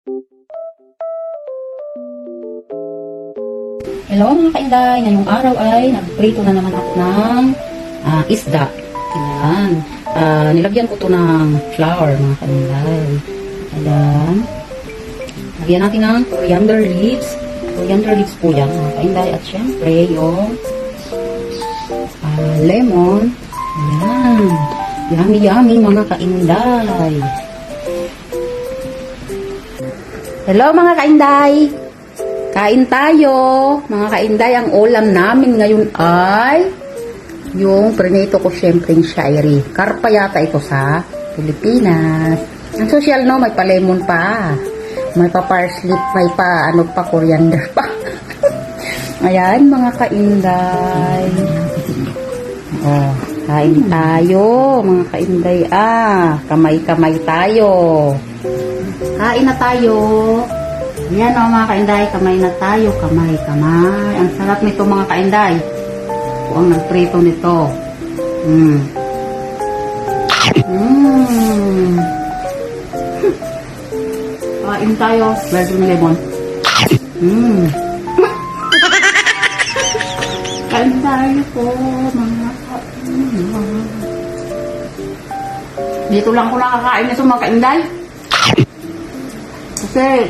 Hello mga kainday, ngayong araw ay nagprito na naman ako ng isda. Ayan. Nilagyan ko to ng flour mga kainday. Ayan. Lagyan natin ng coriander leaves. Coriander leaves po yan mga kainday. At syempre yung lemon. Ayan. Yummy yummy mga kainday. Hello mga kainday. Kain tayo, mga kainday. Ang ulam namin ngayon ay yung prinito ko syempre yung shairi. Karpa yata ito sa Pilipinas. Ang social no, may pa lemon pa. May pa parsley, may pa ano pa, coriander pa. Ayan mga kainday. Oh, kain tayo, mga kainday. Kamay-kamay tayo. Kain na tayo. Yan o mga kainday, kamay na tayo, kamay. Ang sarap nito mga kainday. Ako ang nagprito nito. Kain tayo, version lemon. Kain tayo po mga kainday. Dito lang ko nakakain nito mga kainday. Kasi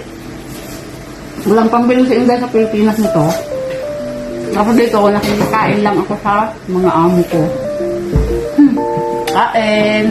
walang pambili sa Inday sa Pilipinas nito. Ako dito, nakikikain lang ako sa mga amo ko. Kain!